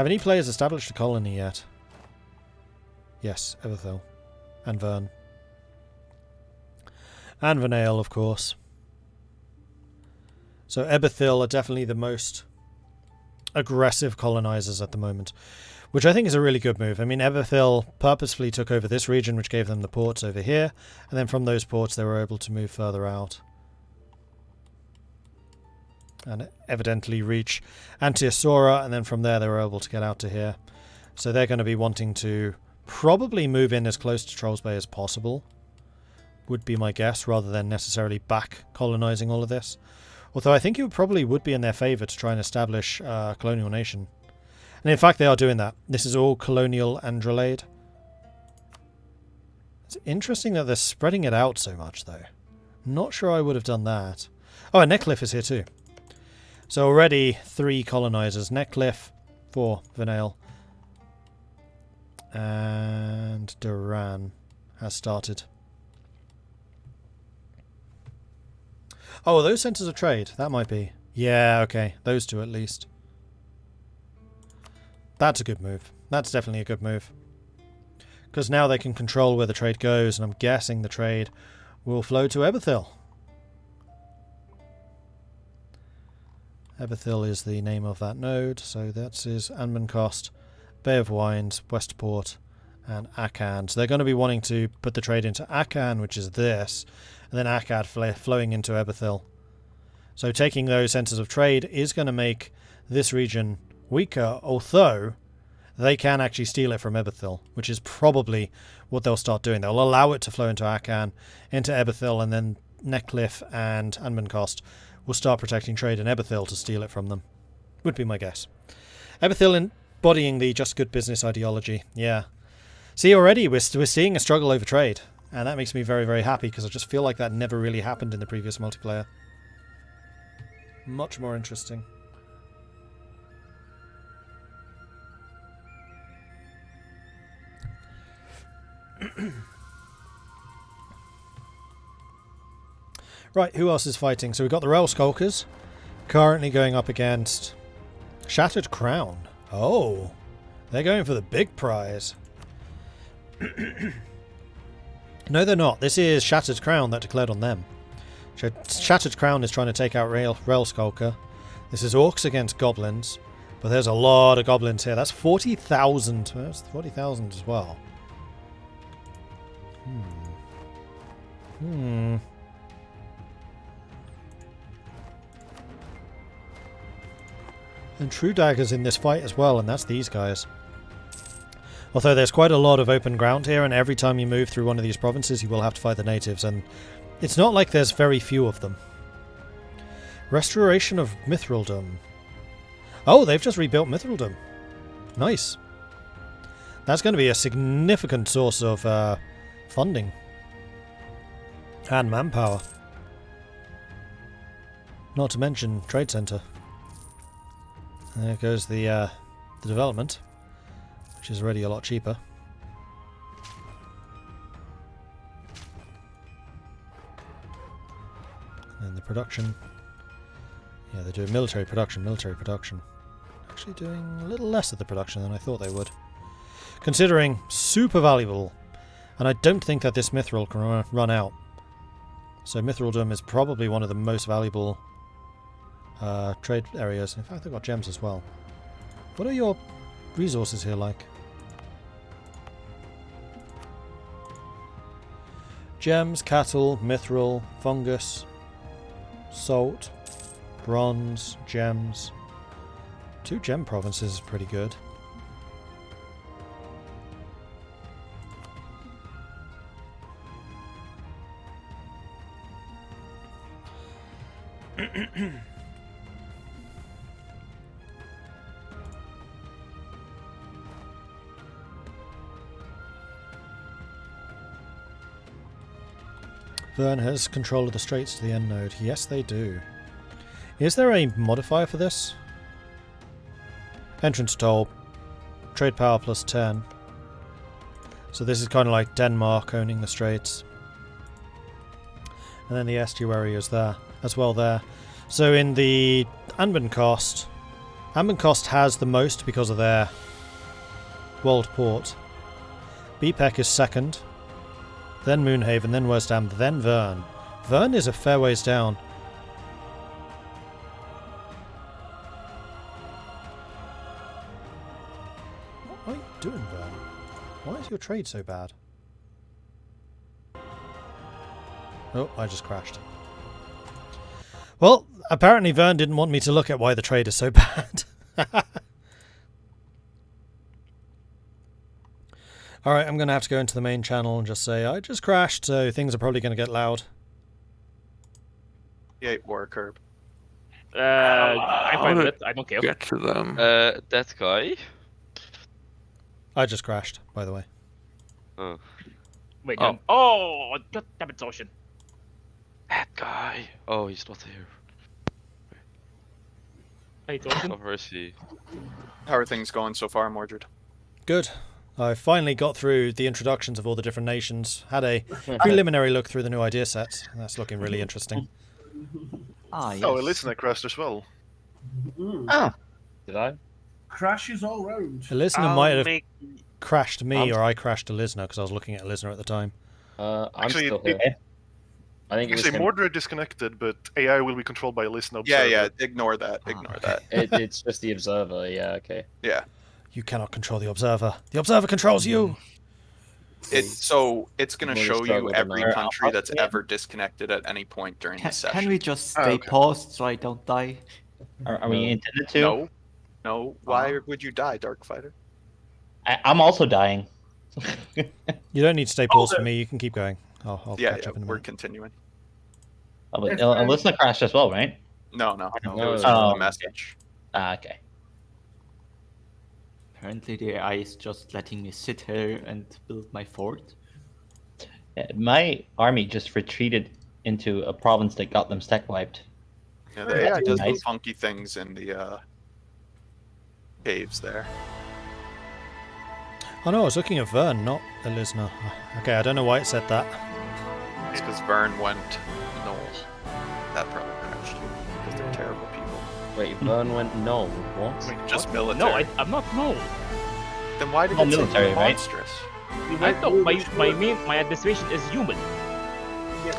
Have any players established a colony yet? Yes, Everthil. And Vern. And Vernale, of course. So Eberthil are definitely the most aggressive colonizers at the moment, which I think is a really good move. I mean, Eberthil purposefully took over this region, which gave them the ports over here, and then from those ports they were able to move further out and evidently reach Antiosora, and then from there they were able to get out to here. So they're going to be wanting to probably move in as close to Trolls Bay as possible, would be my guess, rather than necessarily back colonizing all of this. Although I think it probably would be in their favour to try and establish a colonial nation. And in fact they are doing that. This is all colonial Androlade. It's interesting that they're spreading it out so much though. Not sure I would have done that. Oh, and Netcliffe is here too. So already 3 colonizers. Netcliffe, 4 Vernale. And Duran has started. Oh, are those centres of trade? That might be. Yeah, okay. Those 2 at least. That's a good move. That's definitely a good move. Because now they can control where the trade goes, and I'm guessing the trade will flow to Eberthil. Eberthil is the name of that node, so that is Anmancost, Bay of Wines, Westport, and Akan. So they're going to be wanting to put the trade into Akan, which is this, and then Akkad flowing into Eberthil. So taking those centres of trade is going to make this region weaker, although they can actually steal it from Eberthil, which is probably what they'll start doing. They'll allow it to flow into Akan, into Eberthil, and then Netcliffe and Anmancost will start protecting trade in Eberthil to steal it from them. Would be my guess. Eberthil embodying the just good business ideology. Yeah. See, already we're seeing a struggle over trade. And that makes me very, very happy, because I just feel like that never really happened in the previous multiplayer. Much more interesting. Right, who else is fighting? So we've got the Rail Skulkers currently going up against Shattered Crown. Oh, they're going for the big prize. No, they're not. This is Shattered Crown that declared on them. Shattered Crown is trying to take out Rail Skulker. This is Orcs against Goblins. But there's a lot of Goblins here. That's 40,000. That's 40,000 as well. And True Dagger's in this fight as well, and that's these guys. Although there's quite a lot of open ground here, and every time you move through one of these provinces you will have to fight the natives, and it's not like there's very few of them. Restoration of Mithraldom. Oh, they've just rebuilt Mithraldom. Nice. That's going to be a significant source of funding. And manpower. Not to mention trade centre. There goes the development, which is already a lot cheaper. And the production. Yeah, they're doing military production. Actually doing a little less of the production than I thought they would. Considering super valuable. And I don't think that this mithril can run out. So Mithraldom is probably one of the most valuable trade areas. In fact, they've got gems as well. What are your resources here like? Gems, cattle, mithril, fungus, salt, bronze, gems. 2 gem provinces is pretty good. Vern has control of the straits to the end node. Yes, they do. Is there a modifier for this? Entrance toll. Trade power plus 10. So this is kind of like Denmark owning the straits. And then the estuary is there as well there. So in the Anbencost, Ambencost has the most because of their walled port. BPEC is second, then Moonhaven, then West Ham, then Vern. Vern is a fair ways down. What are you doing, Vern? Why is your trade so bad? Oh, I just crashed. Well, apparently Vern didn't want me to look at why the trade is so bad. Alright, I'm going to have to go into the main channel and just say, I just crashed, so things are probably going to get loud. Yeah, war curb. I find it. I don't care. Get to them. That guy. I just crashed, by the way. Oh. Wait, Oh. oh, god damn it, Ocean. That guy. Oh, he's not here. Hey, Ocean. Oh, where is he? How are things going so far, Mordred? Good. I finally got through the introductions of all the different nations. Had a preliminary look through the new idea sets. That's looking really interesting. Ah, yes. Oh, Elisna crashed as well. Ah, Did I? crashes all round. Elisna might have make... crashed me, or I crashed Elisna, because I was looking at Elisna at the time. I'm Actually, still here. I think it was Actually, him. Mordred disconnected, but AI will be controlled by Elisna. Yeah, observer. ignore that. Ignore that. It's just the observer. Yeah, okay. Yeah. You cannot control the Observer. The Observer controls you! It's gonna Really show struggle you with every that. country that's Yeah. ever disconnected at any point during the session. Can we just Oh, stay okay. paused so I don't die? Are we intended to? No. No. Why would you die, Darkfighter? I'm also dying. You don't need to stay paused for me, you can keep going. I'll Yeah, catch up in a we're minute. continuing. Oh, but It's fine. Alyssa crashed as well, right? No. It was Oh, a message. Ah, okay. Apparently the AI is just letting me sit here and build my fort. My army just retreated into a province that got them stack wiped. Yeah, the AI does nice. those funky things in the caves there. Oh no, I was looking at Vern, not Elisna. Okay, I don't know why it said that. It's because Vern went null. That probably crashed you. Because they're terrible people. Wait, Vern went no. What? Wait, Just what? military. No, I'm not. No. Then why did Oh, it say military, right? monstrous? I know my administration is human.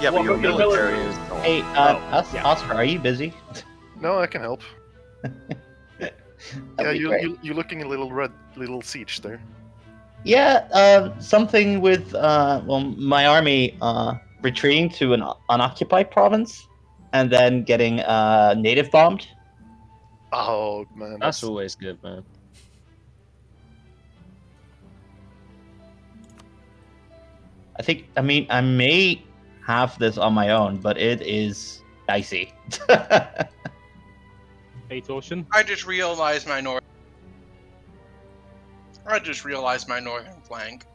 Yeah, but your military is null. Hey, yeah. Oscar, are you busy? No, I can help. That'd Yeah, be great. you're looking a little siege there. Yeah, something with my army retreating to an unoccupied province and then getting native bombed. Oh man, That's always good, man. I mean, I may have this on my own, but it is dicey. Hey, Ocean. I just realized my northern flank.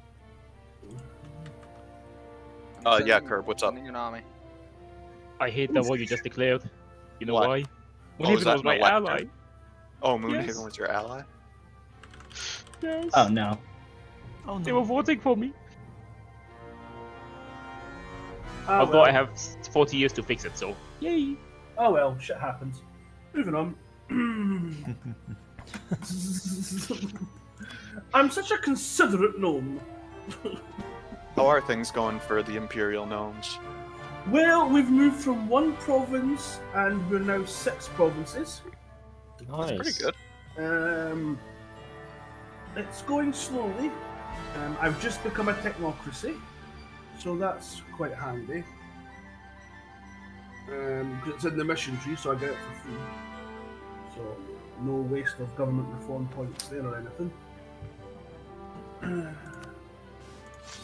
Yeah, Curb, what's up? I hate that what you just declared. You know What? why? Oh, is Moonhaven that was my an elector? ally. Oh, Moonhaven Yes. was your ally? Yes. Oh no. Oh They were no. voting for me. Ah, Although well. I have 40 years to fix it, so yay. Oh well, shit happens. Moving on. I'm such a considerate gnome. How are things going for the Imperial Gnomes? Well, we've moved from one province and we're now 6 provinces. Nice. Pretty good. It's going slowly. I've just become a technocracy, so that's quite handy. 'Cause it's in the mission tree, so I get it for free. So no waste of government reform points there or anything.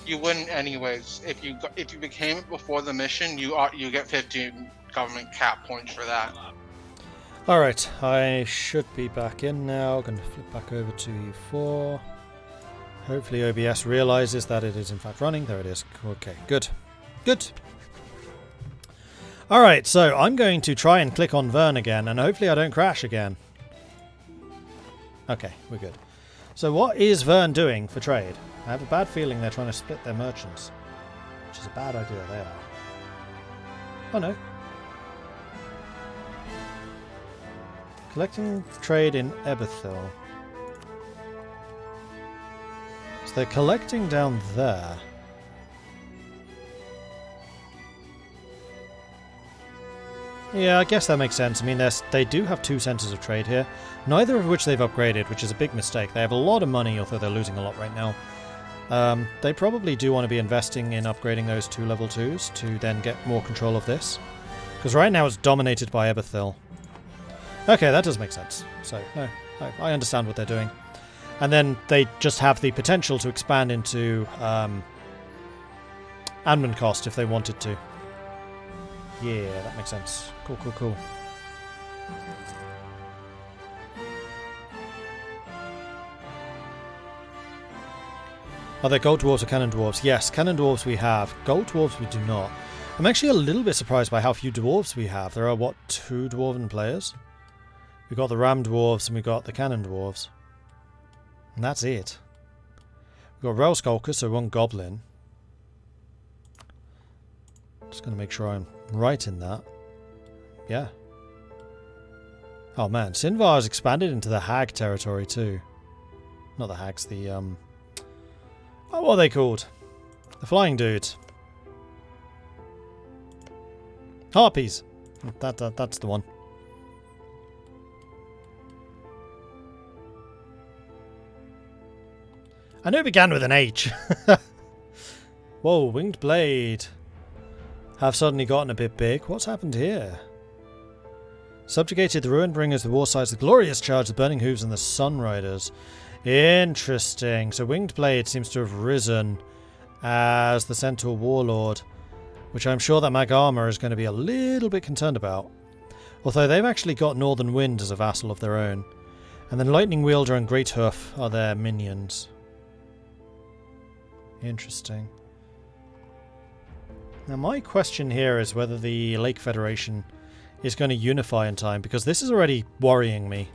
You wouldn't anyways. If you became it before the mission, you get 15 government cap points for that. Alright, I should be back in now. Going to flip back over to E4. Hopefully OBS realizes that it is in fact running. There it is. Okay, good. Good. Alright, so I'm going to try and click on Vern again, and hopefully I don't crash again. Okay, we're good. So what is Vern doing for trade? I have a bad feeling they're trying to split their merchants. Which is a bad idea, they are. Oh no. Collecting trade in Ebethil. So they're collecting down there. Yeah, I guess that makes sense. I mean, they do have 2 centers of trade here, neither of which they've upgraded, which is a big mistake. They have a lot of money, although they're losing a lot right now. They probably do want to be investing in upgrading those 2 level 2s to then get more control of this. Because right now it's dominated by Ebethil. Okay, that does make sense. So, no, I understand what they're doing. And then they just have the potential to expand into Anmenkost if they wanted to. Yeah, that makes sense. Cool, cool, cool. Are there gold dwarves or cannon dwarves? Yes, cannon dwarves we have. Gold dwarves we do not. I'm actually a little bit surprised by how few dwarves we have. There are, what, 2 dwarven players? We've got the ram dwarves and we've got the cannon dwarves. And that's it. We've got Rail Skulker, so 1 goblin. Just going to make sure I'm right in that. Yeah. Oh man, Sinvar has expanded into the hag territory too. Not the hags, the oh, what are they called? The flying dudes. Harpies. That's the one. I know it began with an H. Whoa, Winged Blade. Have suddenly gotten a bit big. What's happened here? Subjugated the Ruinbringers, the Warsides, the Glorious Charge, the Burning Hooves, and the Sunriders. Interesting. So Winged Blade seems to have risen as the Centaur Warlord, which I'm sure that Mag Armor is going to be a little bit concerned about. Although they've actually got Northern Wind as a vassal of their own. And then Lightning Wielder and Great Hoof are their minions. Interesting. Now my question here is whether the Lake Federation is going to unify in time, because this is already worrying me.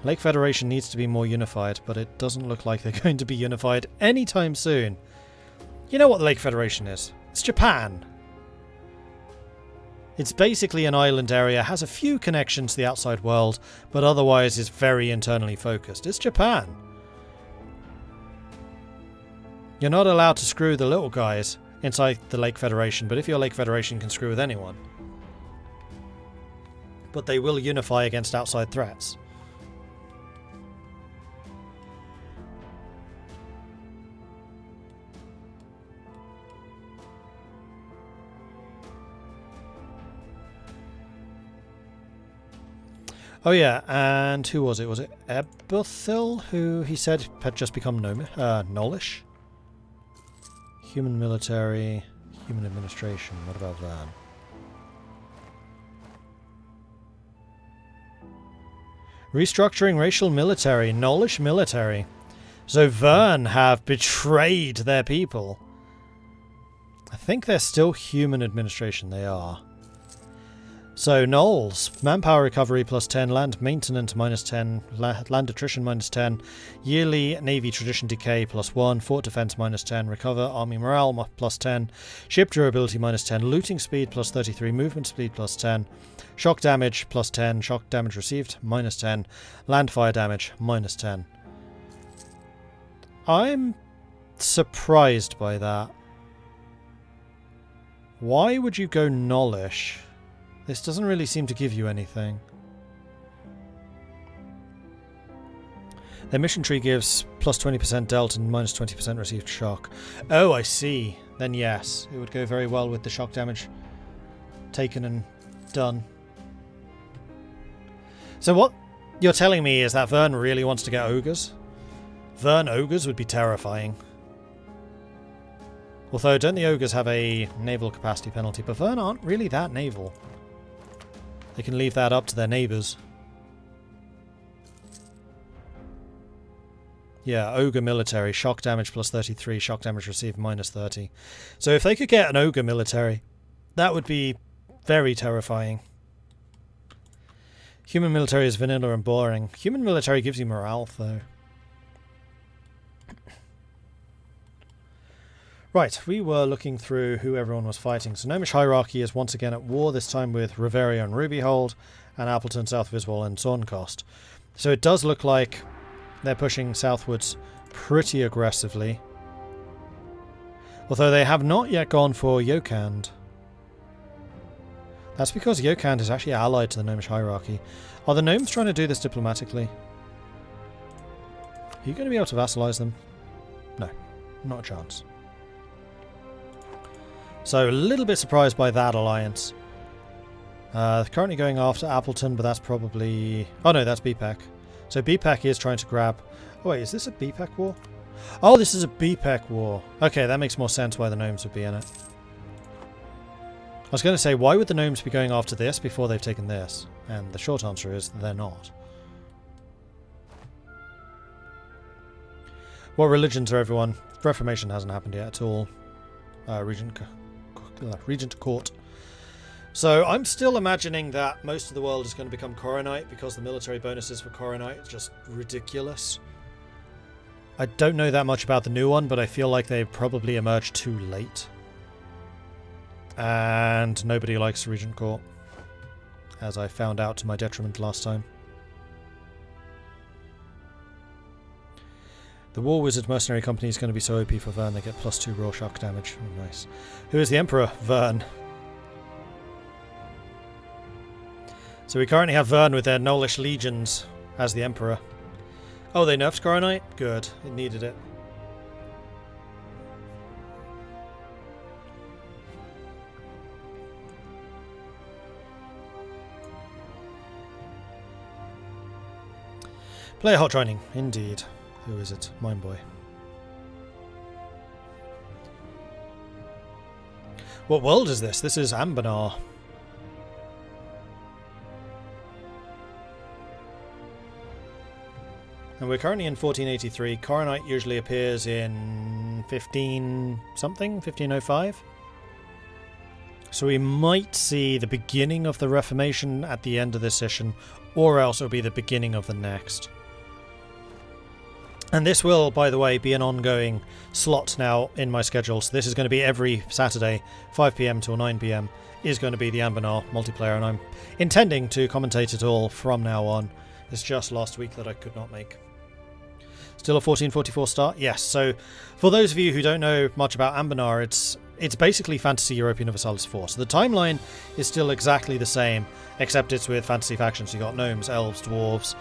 Lake Federation needs to be more unified, but it doesn't look like they're going to be unified anytime soon. You know what the Lake Federation is? It's Japan. It's basically an island area, has a few connections to the outside world, but otherwise is very internally focused. It's Japan. You're not allowed to screw the little guys inside the Lake Federation, but if your Lake Federation can screw with anyone. But they will unify against outside threats. Oh yeah, and who was it? Was it Ebethil, who he said had just become Nolish? Human military, human administration. What about that? Restructuring racial military, Nolish military. So Vern have betrayed their people. I think they're still human administration. They are. So Knolls, manpower recovery plus 10, land maintenance minus 10, land attrition minus 10, yearly navy tradition decay plus 1, fort defense minus 10, recover army morale plus 10, ship durability minus 10, looting speed plus 33, movement speed plus 10, shock damage plus 10, shock damage received minus 10, land fire damage minus 10. I'm surprised by that. Why would you go Nolish? This doesn't really seem to give you anything. Their mission tree gives plus 20% dealt and minus 20% received shock. Oh, I see. Then yes, it would go very well with the shock damage taken and done. So what you're telling me is that Vern really wants to get ogres? Vern ogres would be terrifying. Although, don't the ogres have a naval capacity penalty? But Vern aren't really that naval. They can leave that up to their neighbours. Yeah, ogre military, shock damage plus 33, shock damage received minus 30. So if they could get an ogre military, that would be very terrifying. Human military is vanilla and boring. Human military gives you morale, though. Right, we were looking through who everyone was fighting. So Gnomish Hierarchy is once again at war, this time with Reveria and Rubyhold, and Appleton, South Viswall and Zornkost. So it does look like they're pushing southwards pretty aggressively. Although they have not yet gone for Yokand. That's because Yokand is actually allied to the Gnomish Hierarchy. Are the gnomes trying to do this diplomatically? Are you going to be able to vassalize them? No, not a chance. So a little bit surprised by that alliance. Currently going after Appleton, but that's probably... Oh no, that's BPEC. So BPEC is trying to grab... Oh wait, is this a BPEC war? Oh, this is a BPEC war. Okay, that makes more sense why the gnomes would be in it. I was going to say, why would the gnomes be going after this before they've taken this? And the short answer is they're not. What religions are everyone? Reformation hasn't happened yet at all. Regent Court. So I'm still imagining that most of the world is going to become Coronite because the military bonuses for Coronite are just ridiculous. I don't know that much about the new one, but I feel like they've probably emerged too late. And nobody likes Regent Court, as I found out to my detriment last time. The War Wizard Mercenary Company is going to be so OP for Vern, they get +2 Rorschach damage. Oh, nice. Who is the Emperor? Vern. So we currently have Vern with their Gnollish legions as the Emperor. Oh, they nerfed Coronite? Good. It needed it. Player hot training, indeed. Who is it? Mindboy. What world is this? This is Ambanar. And we're currently in 1483. Coronite usually appears in 15 something, 1505. So we might see the beginning of the Reformation at the end of this session, or else it'll be the beginning of the next. And this will, by the way, be an ongoing slot now in my schedule. So this is going to be every Saturday, 5 PM till 9 PM, is going to be the Ambanar multiplayer, and I'm intending to commentate it all from now on. It's just last week that I could not make. Still a 1444 start? Yes. So for those of you who don't know much about Ambanar, it's basically Fantasy Europa Universalis 4. So the timeline is still exactly the same, except it's with fantasy factions. You got gnomes, elves, dwarves,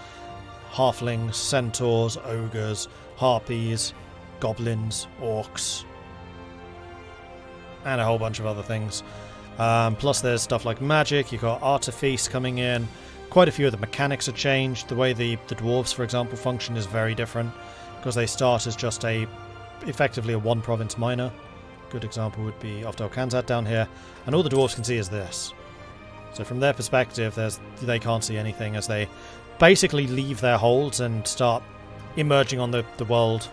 halflings, centaurs, ogres, harpies, goblins, orcs, and a whole bunch of other things. Plus there's stuff like magic. You've got artifice coming in. Quite a few of the mechanics are changed. The way the dwarves, for example, function is very different because they start as just effectively a one province minor. Good example would be Ofdal Khanzad down here, and all the dwarves can see is this. So from their perspective, they can't see anything as they basically leave their holds and start emerging on the world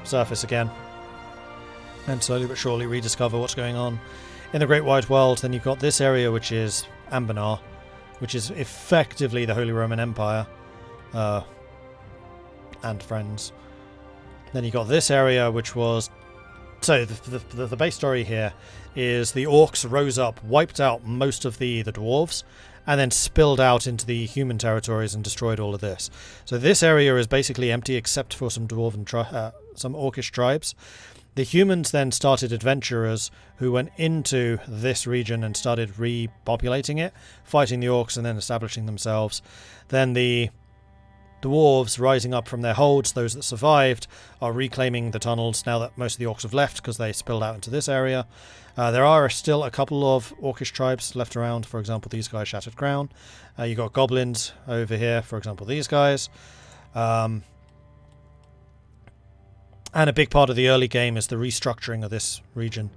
surface again, and slowly but surely rediscover what's going on in the Great Wide World. Then you've got this area, which is Ambanar, which is effectively the Holy Roman Empire and friends. Then you got this area, which was... So the base story here is the orcs rose up, wiped out most of the dwarves, and then spilled out into the human territories and destroyed all of this. So this area is basically empty except for some dwarven some orcish tribes. The humans then started adventurers who went into this region and started repopulating it, fighting the orcs and then establishing themselves. Then the dwarves, rising up from their holds, those that survived, are reclaiming the tunnels now that most of the orcs have left because they spilled out into this area. There are still a couple of orcish tribes left around, for example these guys, Shattered Crown. You got goblins over here, for example these guys. And a big part of the early game is the restructuring of this region,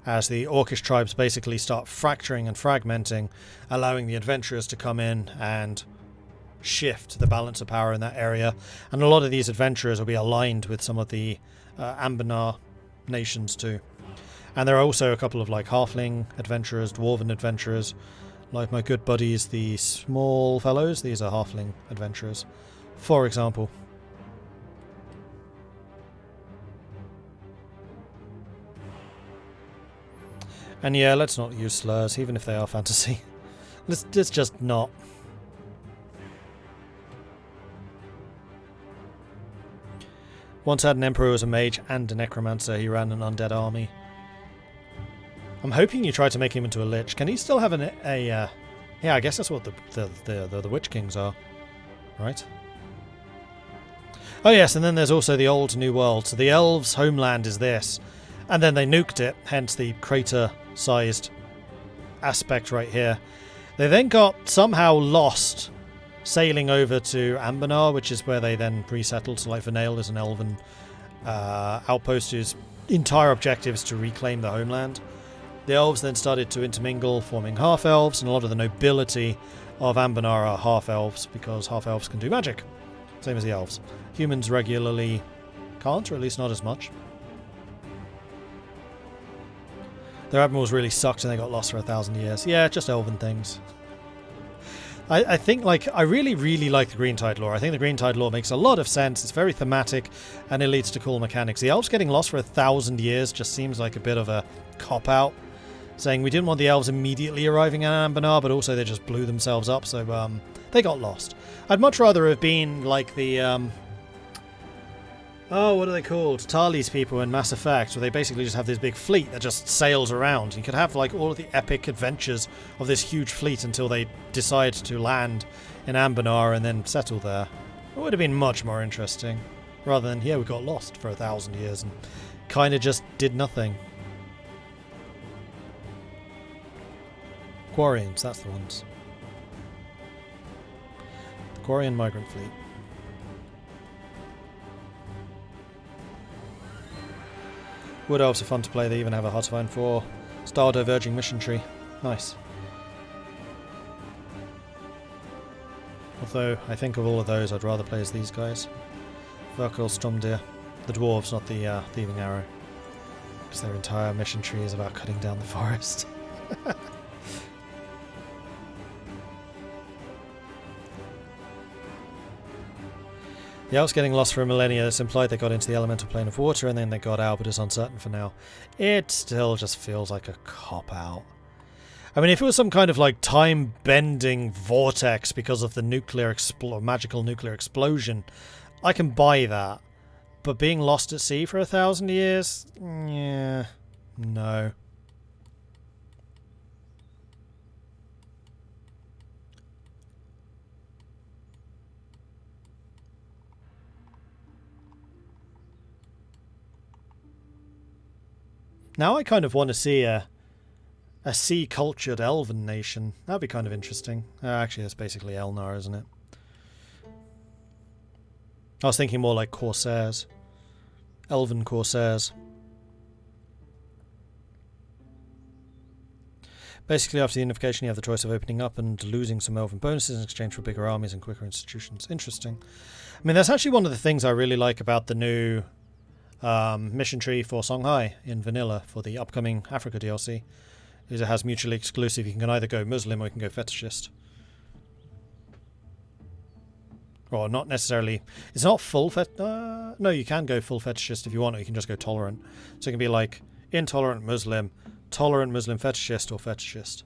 as the orcish tribes basically start fracturing and fragmenting, allowing the adventurers to come in and shift the balance of power in that area. And a lot of these adventurers will be aligned with some of the Ambanar nations too. And there are also a couple of like halfling adventurers, dwarven adventurers, like my good buddies, the small fellows. These are halfling adventurers, for example. And yeah, let's not use slurs, even if they are fantasy. let's just not. Once had an emperor who was a mage and a necromancer. He ran an undead army. I'm hoping you try to make him into a lich. Can he still have yeah, I guess that's what the Witch Kings are, right? Oh yes, and then there's also the old New World. So the elves' homeland is this, and then they nuked it. Hence the crater-sized aspect right here. They then got somehow lost, sailing over to Ambernar, which is where they then resettled. So like Vanail is an elven outpost whose entire objective is to reclaim the homeland. The elves then started to intermingle, forming half-elves, and a lot of the nobility of Ambernar are half-elves, because half-elves can do magic. Same as the elves. Humans regularly can't, or at least not as much. Their admirals really sucked and they got lost for 1,000 years. Yeah, just elven things. I think, like, I really like the Green Tide lore. I think the Green Tide lore makes a lot of sense. It's very thematic, and it leads to cool mechanics. The elves getting lost for 1,000 years just seems like a bit of a cop-out, saying we didn't want the elves immediately arriving at Ambernar, but also they just blew themselves up, so they got lost. I'd much rather have been like the oh, what are they called? Tali's people in Mass Effect, where they basically just have this big fleet that just sails around. You could have like all of the epic adventures of this huge fleet until they decide to land in Ambernar and then settle there. It would have been much more interesting, rather than here we got lost for 1,000 years and kind of just did nothing. Quarians, that's the ones. The Quarian migrant fleet. Wood Elves are fun to play, they even have a Hearts of Iron 4 style diverging mission tree. Nice. Although, I think of all of those, I'd rather play as these guys. Verkil, Stromdir. The dwarves, not the Thieving Arrow. Because their entire mission tree is about cutting down the forest. The elves getting lost for a millennia, it's implied they got into the elemental plane of water and then they got out, but it's uncertain for now. It still just feels like a cop-out. I mean, if it was some kind of like time-bending vortex because of the magical nuclear explosion, I can buy that. But being lost at sea for 1,000 years? Yeah, no. Now I kind of want to see a sea-cultured elven nation. That'd be kind of interesting. Actually, that's basically Elnar, isn't it? I was thinking more like Corsairs. Elven Corsairs. Basically, after the unification, you have the choice of opening up and losing some elven bonuses in exchange for bigger armies and quicker institutions. Interesting. I mean, that's actually one of the things I really like about the new mission tree for Songhai in vanilla for the upcoming Africa DLC, is it has mutually exclusive. You can either go Muslim or you can go fetishist. Or not necessarily. It's not full no, you can go full fetishist if you want, or you can just go tolerant. So it can be like intolerant Muslim fetishist, or fetishist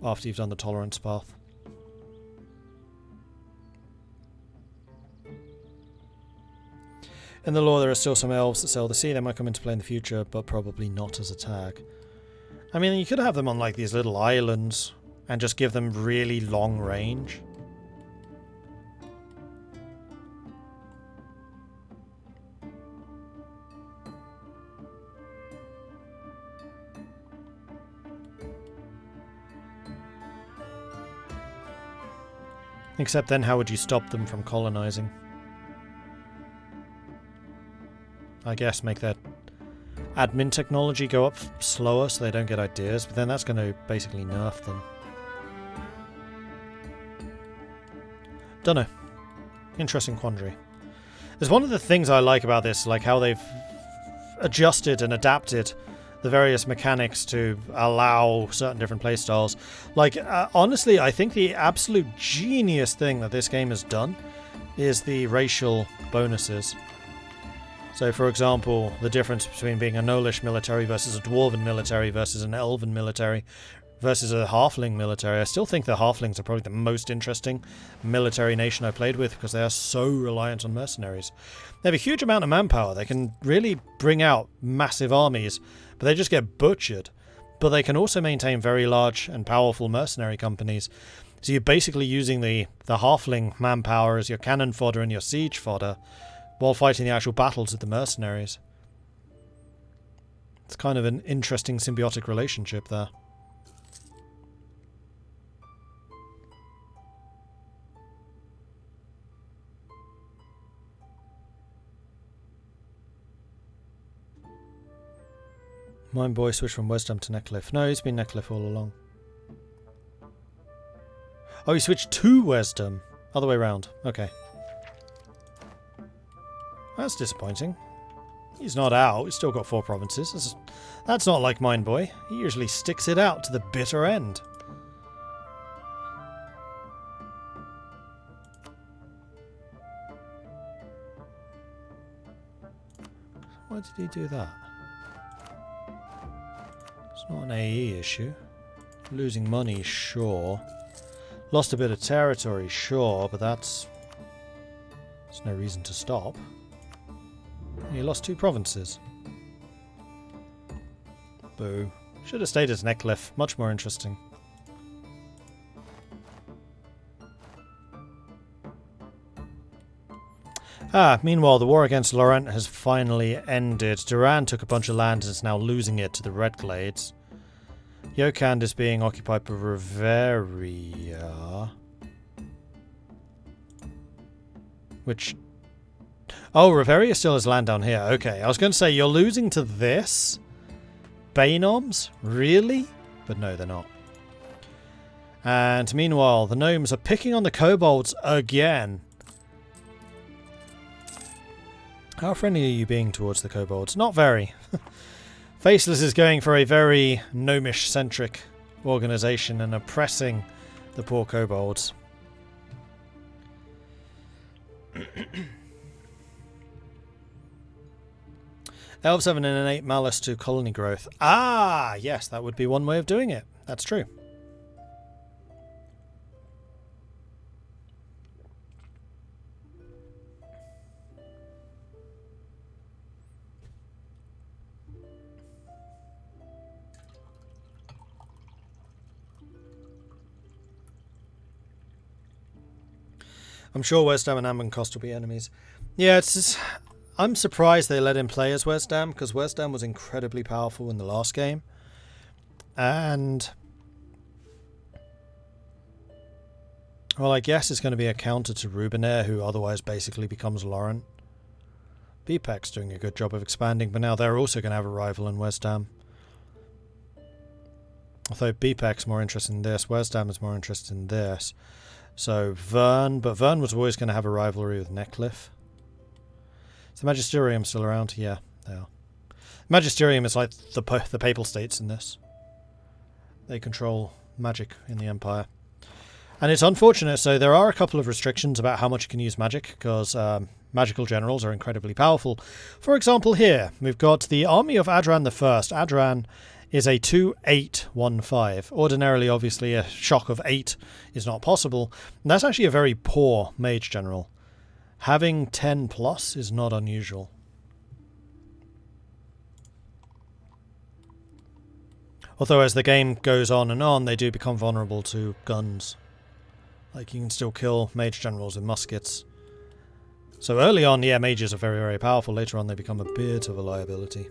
after you've done the tolerance path. In the lore, there are still some elves that sail the sea. They might come into play in the future, but probably not as a tag. I mean, you could have them on like these little islands and just give them really long range. Except then, how would you stop them from colonizing? I guess make their admin technology go up slower so they don't get ideas, but then that's going to basically nerf them. Dunno. Interesting quandary. There's one of the things I like about this, like how they've adjusted and adapted the various mechanics to allow certain different playstyles. Like, honestly, I think the absolute genius thing that this game has done is the racial bonuses. So, for example, the difference between being a Gnollish military versus a Dwarven military versus an Elven military versus a Halfling military. I still think the Halflings are probably the most interesting military nation I played with because they are so reliant on mercenaries. They have a huge amount of manpower. They can really bring out massive armies, but they just get butchered. But they can also maintain very large and powerful mercenary companies. So you're basically using the Halfling manpower as your cannon fodder and your siege fodder while fighting the actual battles with the mercenaries. It's kind of an interesting symbiotic relationship there. Mine boy switched from Wesdam to Neckcliff. No, he's been Neckcliff all along. Oh, he switched to Wesdam. Other way round. Okay. That's disappointing. He's not out. He's still got 4 provinces. That's not like Mine boy. He usually sticks it out to the bitter end. Why did he do that? It's not an AE issue. Losing money, sure. Lost a bit of territory, sure, but there's no reason to stop. He lost 2 provinces. Boo. Should have stayed at Neckcliff. Much more interesting. Meanwhile, the war against Laurent has finally ended. Duran took a bunch of land and is now losing it to the Redglades. Yokand is being occupied by Reveria. Which... Oh, Reveria still has land down here. Okay, I was going to say, you're losing to this? Bainoms? Really? But no, they're not. And meanwhile, the gnomes are picking on the kobolds again. How friendly are you being towards the kobolds? Not very. Faceless is going for a very gnomish-centric organization and oppressing the poor kobolds. Elves have an innate malice to colony growth. Ah, yes, that would be one way of doing it. That's true. I'm sure Wesdam and Ambencost will be enemies. Yeah, I'm surprised they let him play as Wesdam, because Wesdam was incredibly powerful in the last game. And... well, I guess it's going to be a counter to Rubenair, who otherwise basically becomes Laurent. BPEC's doing a good job of expanding, but now they're also going to have a rival in Wesdam. Although BPEC's more interested in this, Wesdam is more interested in this. So Vern, but Vern was always going to have a rivalry with Neckcliff. Is the Magisterium still around? Yeah, they are. Magisterium is like the Papal States in this. They control magic in the Empire. And it's unfortunate, so there are a couple of restrictions about how much you can use magic, because magical generals are incredibly powerful. For example here, we've got the army of Adran the First. Adran is a 2-8-1-5. Ordinarily, obviously, a shock of 8 is not possible. And that's actually a very poor mage general. Having 10 plus is not unusual. Although as the game goes on and on, they do become vulnerable to guns. Like, you can still kill mage generals with muskets. So early on, yeah, mages are very, very powerful. Later on, they become a bit of a liability.